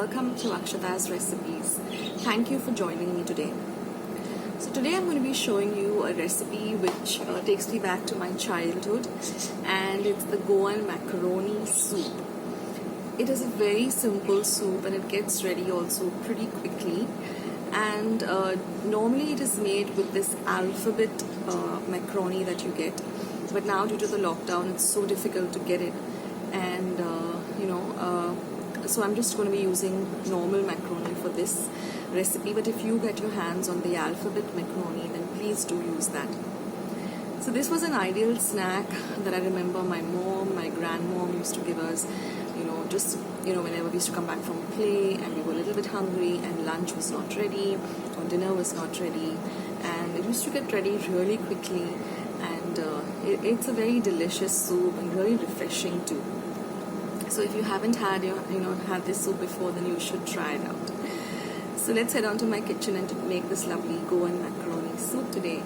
welcome to Akshata's recipes. Thank you for joining me today. So today I'm going to be showing you a recipe which takes me back to my childhood, and it's the Goan macaroni soup. It is a very simple soup and it gets ready also pretty quickly, and normally it is made with this alphabet macaroni that you get, but now due to the lockdown it's so difficult to get it, and so I'm just going to be using normal macaroni for this recipe. But if you get your hands on the alphabet macaroni, then please do use that. So this was an ideal snack that I remember my mom, my grandmom used to give us, whenever we used to come back from play and we were a little bit hungry and lunch was not ready or dinner was not ready, and it used to get ready really quickly, and it's a very delicious soup and really refreshing too. So if you haven't had this soup before, then you should try it out. So let's head on to my kitchen and make this lovely Goan macaroni soup today.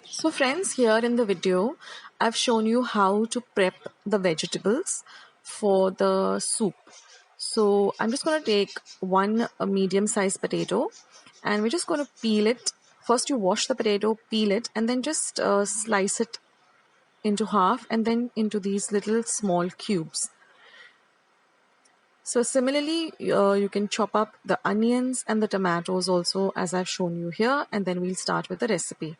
So friends, here in the video I've shown you how to prep the vegetables for the soup. So I'm just going to take one medium-sized potato, and we're just going to peel it. First you wash the potato, peel it, and then just slice it into half and then into these little small cubes. So similarly, you can chop up the onions and the tomatoes also, as I've shown you here, and then we'll start with the recipe.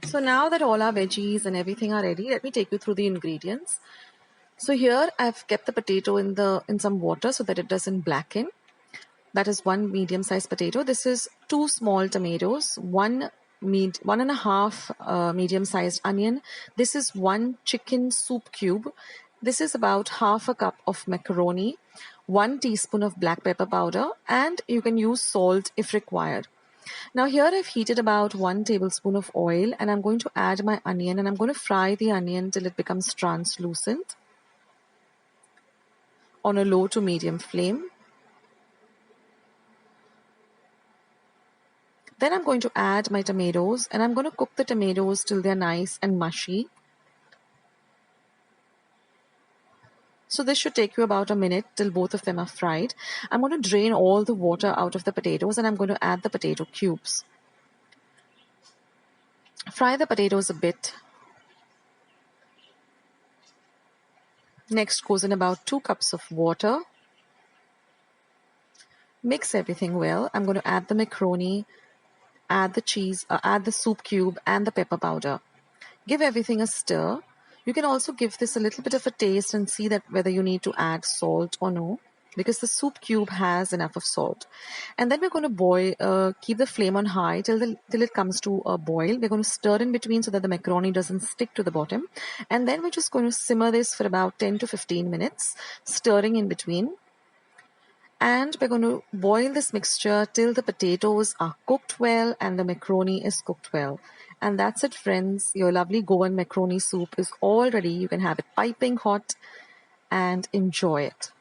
So now that all our veggies and everything are ready, let me take you through the ingredients. So here I've kept the potato in some water so that it doesn't blacken. That is one medium-sized potato. This is 2 small tomatoes, one and a half medium-sized onion. This is 1 chicken soup cube. This is about half a cup of macaroni, 1 teaspoon of black pepper powder, and you can use salt if required. Now here I've heated about 1 tablespoon of oil, and I'm going to add my onion, and I'm going to fry the onion till it becomes translucent on a low to medium flame. Then I'm going to add my tomatoes, and I'm going to cook the tomatoes till they're nice and mushy. So this should take you about a minute till both of them are fried. I'm going to drain all the water out of the potatoes, and I'm going to add the potato cubes. Fry the potatoes a bit. Next goes in about 2 cups of water. Mix everything well. I'm going to add the macaroni, add the cheese, add the soup cube and the pepper powder. Give everything a stir. You can also give this a little bit of a taste and see that whether you need to add salt or no, because the soup cube has enough of salt. And then we're going to keep the flame on high till it comes to a boil. We're going to stir in between so that the macaroni doesn't stick to the bottom. And then we're just going to simmer this for about 10 to 15 minutes, stirring in between. And we're going to boil this mixture till the potatoes are cooked well and the macaroni is cooked well. And that's it, friends. Your lovely Goan macaroni soup is all ready. You can have it piping hot and enjoy it.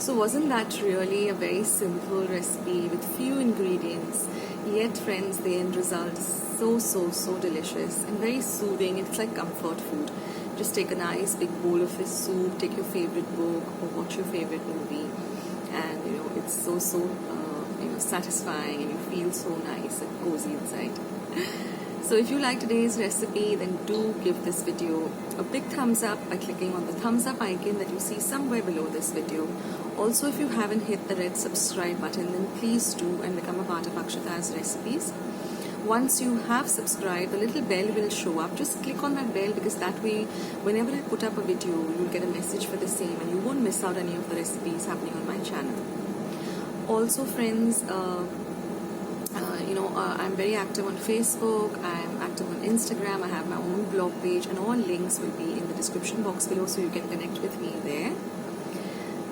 So wasn't that really a very simple recipe with few ingredients, yet friends, the end result is so delicious and very soothing. It's like comfort food. Just take a nice big bowl of this soup, take your favorite book or watch your favorite movie, and it's so satisfying, and you feel so nice and cozy inside. So if you like today's recipe, then do give this video a big thumbs up by clicking on the thumbs up icon that you see somewhere below this video. Also, if you haven't hit the red subscribe button, then please do and become a part of Akshata's recipes. Once you have subscribed, the little bell will show up. Just click on that bell, because that way, whenever I put up a video, you'll get a message for the same and you won't miss out any of the recipes happening on my channel. Also friends, I'm very active on Facebook, I'm active on Instagram, I have my own blog page, and all links will be in the description box below, so you can connect with me there.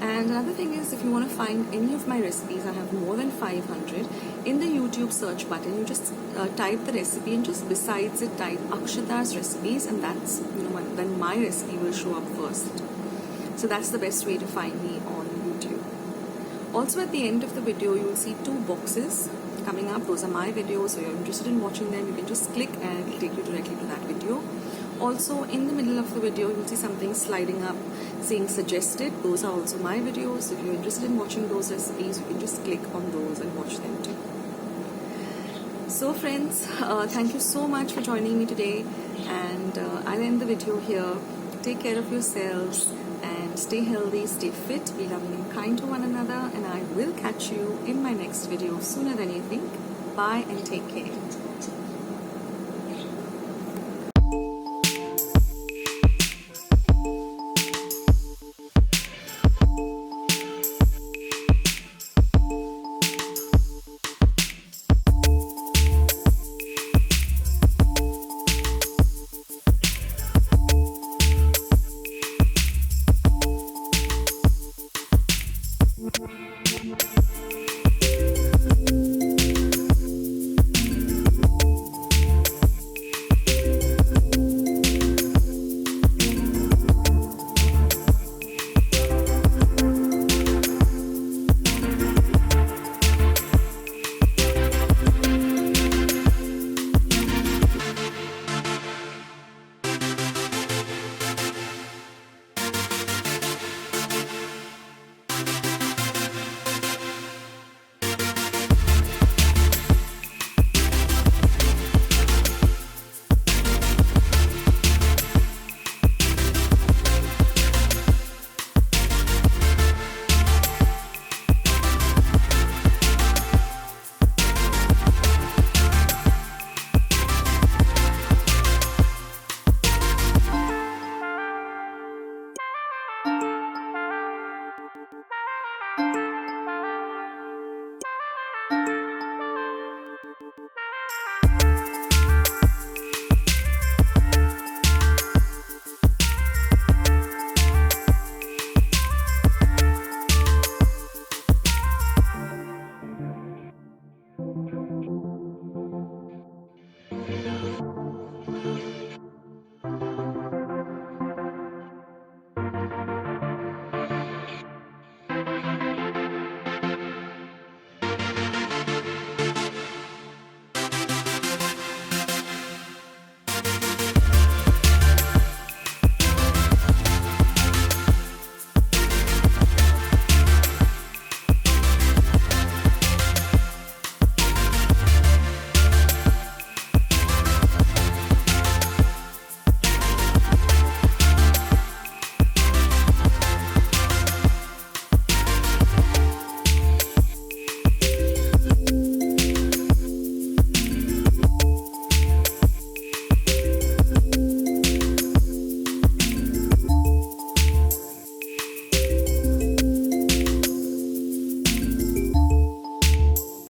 And another thing is, if you want to find any of my recipes, I have more than 500. In the YouTube search button, you just type the recipe, and just besides it type Akshata's recipes, and that's then my recipe will show up first. So that's the best way to find me on YouTube. Also at the end of the video, you will see 2 boxes coming up. Those are my videos, so if you're interested in watching them, you can just click and it will take you directly to that video. Also in the middle of the video, you'll see something sliding up saying suggested. Those are also my videos, so if you're interested in watching those recipes, you can just click on those and watch them too. So friends, thank you so much for joining me today, and I'll end the video here. Take care of yourselves and stay healthy, stay fit, be loving and kind to one another, and I will catch you in my next video sooner than you think. Bye and take care.